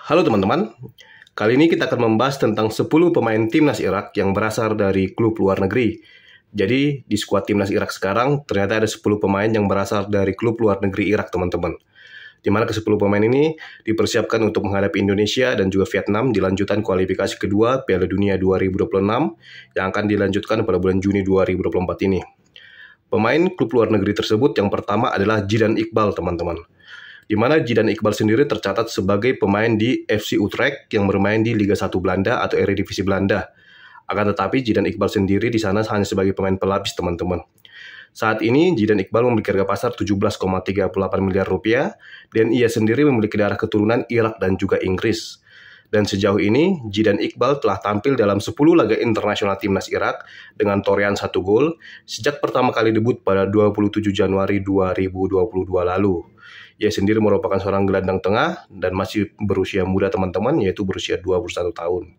Halo teman-teman, kali ini kita akan membahas tentang 10 pemain timnas Irak yang berasal dari klub luar negeri. Jadi di skuad timnas Irak sekarang ternyata ada 10 pemain yang berasal dari klub luar negeri Irak teman-teman. Di mana ke-10 pemain ini dipersiapkan untuk menghadapi Indonesia dan juga Vietnam di lanjutan kualifikasi kedua Piala Dunia 2026 yang akan dilanjutkan pada bulan Juni 2024 ini. Pemain klub luar negeri tersebut yang pertama adalah Zidane Iqbal teman-teman. Di mana Zidane Iqbal sendiri tercatat sebagai pemain di FC Utrecht yang bermain di Liga 1 Belanda atau Eredivisie Belanda. Akan tetapi Zidane Iqbal sendiri di sana hanya sebagai pemain pelapis teman-teman. Saat ini Zidane Iqbal memiliki harga pasar 17,38 miliar rupiah dan ia sendiri memiliki darah keturunan Irak dan juga Inggris. Dan sejauh ini, Zidane Iqbal telah tampil dalam 10 laga internasional timnas Irak dengan torehan 1 gol sejak pertama kali debut pada 27 Januari 2022 lalu. Ia sendiri merupakan seorang gelandang tengah dan masih berusia muda teman-teman, yaitu berusia 21 tahun.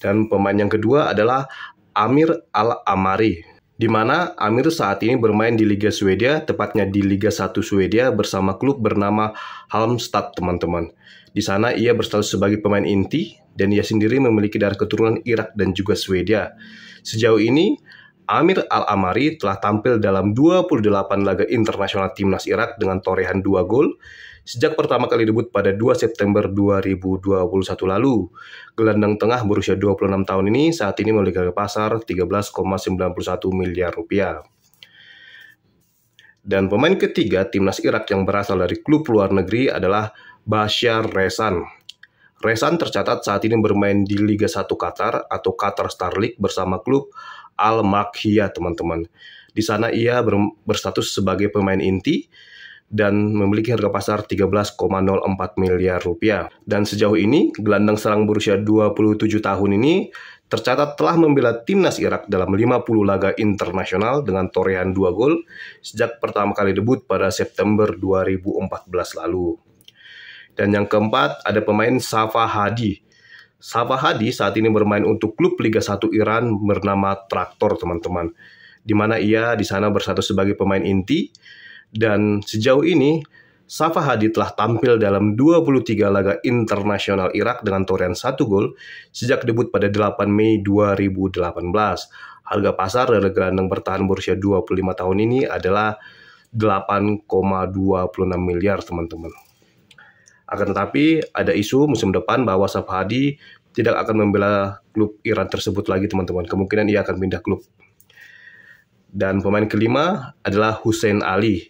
Dan pemain yang kedua adalah Amir Al-Amari, di mana Amir saat ini bermain di Liga Swedia, tepatnya di Liga 1 Swedia bersama klub bernama Halmstad teman-teman. Di sana ia berstatus sebagai pemain inti dan ia sendiri memiliki darah keturunan Irak dan juga Swedia. Sejauh ini Amir Al-Amari telah tampil dalam 28 laga internasional timnas Irak dengan torehan 2 gol sejak pertama kali debut pada 2 September 2021 lalu. Gelandang tengah berusia 26 tahun ini saat ini memiliki harga pasar 13,91 miliar rupiah. Dan pemain ketiga timnas Irak yang berasal dari klub luar negeri adalah Bashar Rezan. Rezan tercatat saat ini bermain di Liga 1 Qatar atau Qatar Star League bersama klub Al-Makhiyah teman-teman. Di sana ia berstatus sebagai pemain inti dan memiliki harga pasar 13,04 miliar rupiah. Dan sejauh ini, gelandang serang berusia 27 tahun ini tercatat telah membela timnas Irak dalam 50 laga internasional dengan torehan 2 gol sejak pertama kali debut pada September 2014 lalu. Dan yang keempat ada pemain Safa Hadi. Safa Hadi saat ini bermain untuk klub Liga 1 Iran bernama Traktor teman-teman. Di mana ia di sana berstatus sebagai pemain inti. Dan sejauh ini Safa Hadi telah tampil dalam 23 laga internasional Irak dengan torehan 1 gol sejak debut pada 8 Mei 2018. Harga pasar dari gelandang bertahan berusia 25 tahun ini adalah 8,26 miliar teman-teman. Akan tetapi ada isu musim depan bahwa Safa Hadi tidak akan membela klub Iran tersebut lagi teman-teman. Kemungkinan ia akan pindah klub. Dan pemain kelima adalah Hussein Ali.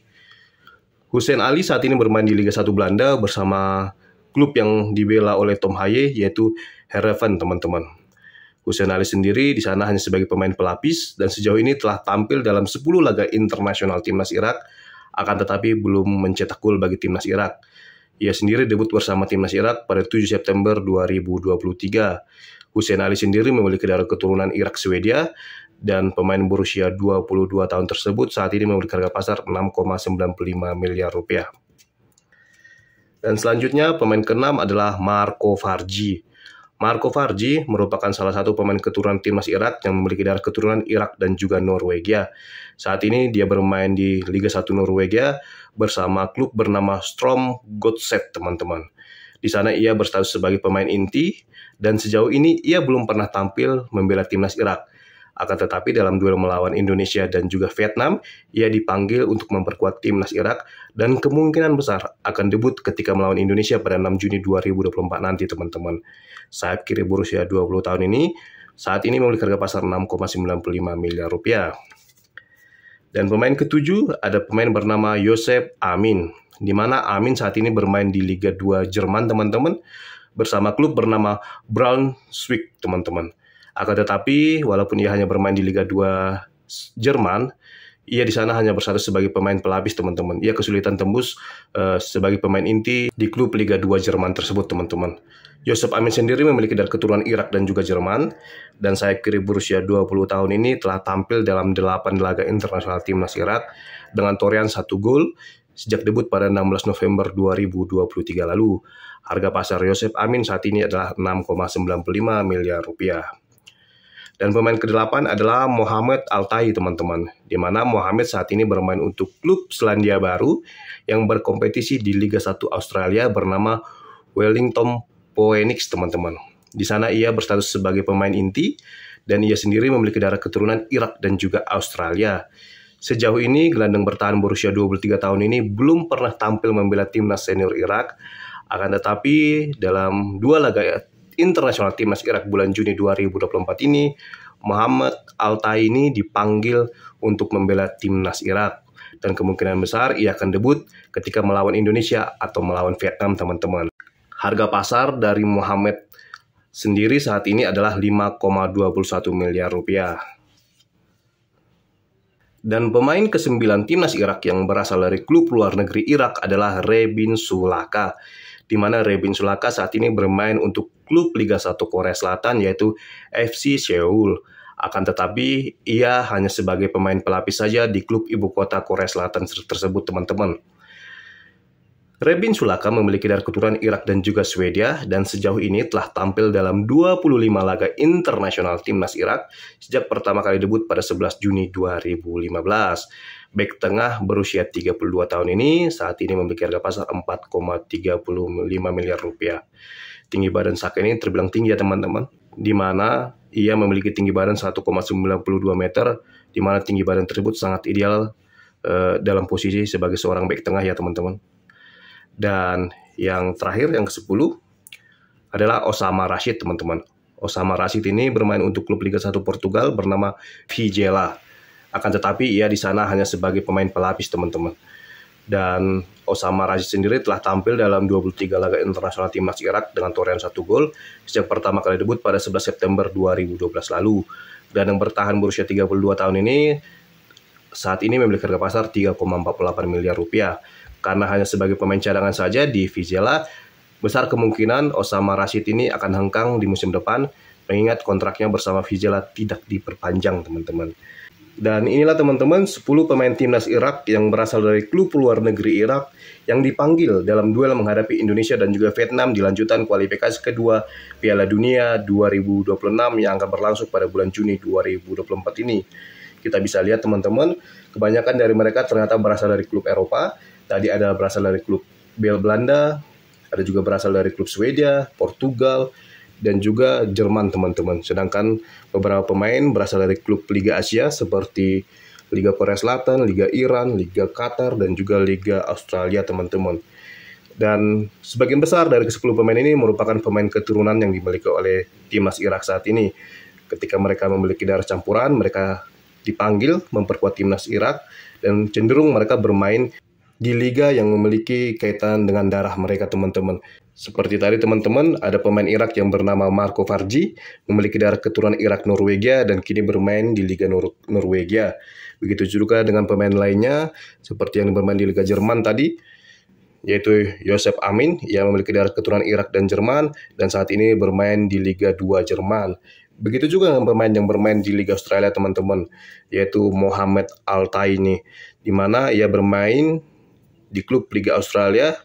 Hussein Ali saat ini bermain di Liga 1 Belanda bersama klub yang dibela oleh Tom Haye yaitu Heerenveen teman-teman. Hussein Ali sendiri di sana hanya sebagai pemain pelapis dan sejauh ini telah tampil dalam 10 laga internasional timnas Irak akan tetapi belum mencetak gol bagi timnas Irak. Ia sendiri debut bersama timnas Irak pada 7 September 2023. Hussein Ali sendiri memiliki darah keturunan Irak Swedia dan pemain berusia 22 tahun tersebut saat ini memiliki harga pasar 6,95 miliar rupiah. Dan selanjutnya pemain keenam adalah Marco Farji. Marco Farji merupakan salah satu pemain keturunan timnas Irak yang memiliki darah keturunan Irak dan juga Norwegia. Saat ini dia bermain di Liga 1 Norwegia bersama klub bernama Strom Godset teman-teman. Di sana ia berstatus sebagai pemain inti dan sejauh ini ia belum pernah tampil membela timnas Irak. Akan tetapi dalam duel melawan Indonesia dan juga Vietnam, ia dipanggil untuk memperkuat timnas Irak dan kemungkinan besar akan debut ketika melawan Indonesia pada 6 Juni 2024 nanti teman-teman. Sayap kiri berusia 20 tahun ini saat ini memiliki harga pasar 6,95 miliar rupiah. Dan pemain ketujuh ada pemain bernama Yosef Amin, di mana Amin saat ini bermain di Liga 2 Jerman teman-teman bersama klub bernama Braunschweig teman-teman. Akan tetapi walaupun ia hanya bermain di Liga 2 Jerman, ia di sana hanya berstatus sebagai pemain pelapis teman-teman. Ia kesulitan tembus sebagai pemain inti di klub Liga 2 Jerman tersebut teman-teman. Yosef Amin sendiri memiliki darah keturunan Irak dan juga Jerman dan sayap kiri berusia 20 tahun ini telah tampil dalam 8 laga internasional timnas Irak dengan torehan 1 gol sejak debut pada 16 November 2023 lalu. Harga pasar Yosef Amin saat ini adalah 6,95 miliar rupiah. Dan pemain ke-8 adalah Mohamed Altai teman-teman, di mana Mohamed saat ini bermain untuk klub Selandia Baru yang berkompetisi di Liga 1 Australia bernama Wellington Phoenix, teman-teman. Di sana ia berstatus sebagai pemain inti dan ia sendiri memiliki darah keturunan Irak dan juga Australia. Sejauh ini, gelandang bertahan berusia 23 tahun ini belum pernah tampil membela timnas senior Irak. Akan tetapi, dalam 2 laga internasional timnas Irak bulan Juni 2024 ini, Mohamed Al-Taini dipanggil untuk membela timnas Irak. Dan kemungkinan besar ia akan debut ketika melawan Indonesia atau melawan Vietnam, teman-teman. Harga pasar dari Mohamed sendiri saat ini adalah 5,21 miliar rupiah. Dan pemain ke-9 timnas Irak yang berasal dari klub luar negeri Irak adalah Rebin Sulaka, di mana Rebin Sulaka saat ini bermain untuk klub Liga 1 Korea Selatan yaitu FC Seoul. Akan tetapi ia hanya sebagai pemain pelapis saja di klub ibu kota Korea Selatan tersebut, teman-teman. Rebin Sulaka memiliki darah keturunan Irak dan juga Swedia dan sejauh ini telah tampil dalam 25 laga internasional timnas Irak sejak pertama kali debut pada 11 Juni 2015. Bek tengah berusia 32 tahun ini saat ini memiliki harga pasar 4,35 miliar rupiah. Tinggi badan Saka ini terbilang tinggi ya teman-teman, di mana ia memiliki tinggi badan 1,92 meter, di mana tinggi badan tersebut sangat ideal dalam posisi sebagai seorang bek tengah ya teman-teman. Dan yang terakhir, yang ke-10 adalah Osama Rashid, teman-teman. Osama Rashid ini bermain untuk klub Liga 1 Portugal bernama Vizela. Akan tetapi ia di sana hanya sebagai pemain pelapis, teman-teman. Dan Osama Rashid sendiri telah tampil dalam 23 laga internasional timnas Irak dengan torehan 1 gol sejak pertama kali debut pada 11 September 2012 lalu. Dan yang bertahan berusia 32 tahun ini saat ini memiliki harga pasar 3,48 miliar rupiah. Karena hanya sebagai pemain cadangan saja di Vizela, besar kemungkinan Osama Rashid ini akan hengkang di musim depan, mengingat kontraknya bersama Vizela tidak diperpanjang, teman-teman. Dan inilah teman-teman 10 pemain timnas Irak yang berasal dari klub luar negeri Irak yang dipanggil dalam duel menghadapi Indonesia dan juga Vietnam di lanjutan kualifikasi kedua Piala Dunia 2026 yang akan berlangsung pada bulan Juni 2024 ini. Kita bisa lihat teman-teman, kebanyakan dari mereka ternyata berasal dari klub Eropa. Tadi ada berasal dari klub Belanda, ada juga berasal dari klub Swedia, Portugal, dan juga Jerman, teman-teman. Sedangkan beberapa pemain berasal dari klub Liga Asia seperti Liga Korea Selatan, Liga Iran, Liga Qatar, dan juga Liga Australia, teman-teman. Dan sebagian besar dari ke-10 pemain ini merupakan pemain keturunan yang dimiliki oleh timnas Irak saat ini. Ketika mereka memiliki darah campuran, mereka dipanggil memperkuat timnas Irak, dan cenderung mereka bermain di liga yang memiliki kaitan dengan darah mereka, teman-teman. Seperti tadi teman-teman, ada pemain Irak yang bernama Marco Farji, memiliki darah keturunan Irak Norwegia dan kini bermain di Liga Norwegia. Begitu juga dengan pemain lainnya, seperti yang bermain di Liga Jerman tadi, yaitu Yosef Amin, yang memiliki darah keturunan Irak dan Jerman, dan saat ini bermain di Liga 2 Jerman. Begitu juga dengan pemain yang bermain di Liga Australia, teman-teman, yaitu Mohamed Al-Taini, di mana ia bermain di klub Liga Australia,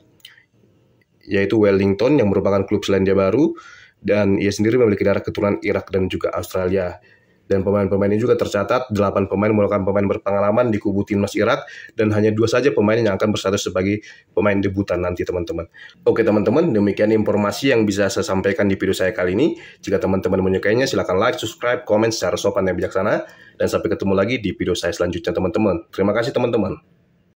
yaitu Wellington yang merupakan klub Selandia Baru, dan ia sendiri memiliki darah keturunan Irak dan juga Australia. Dan pemain-pemain ini juga tercatat 8 pemain merupakan pemain berpengalaman di kubu timnas Irak dan hanya 2 saja pemain yang akan berstatus sebagai pemain debutan nanti, teman-teman. Oke teman-teman, demikian informasi yang bisa saya sampaikan di video saya kali ini. Jika teman-teman menyukainya, silahkan like, subscribe, komen secara sopan dan bijaksana. Dan sampai ketemu lagi di video saya selanjutnya, teman-teman. Terima kasih teman-teman.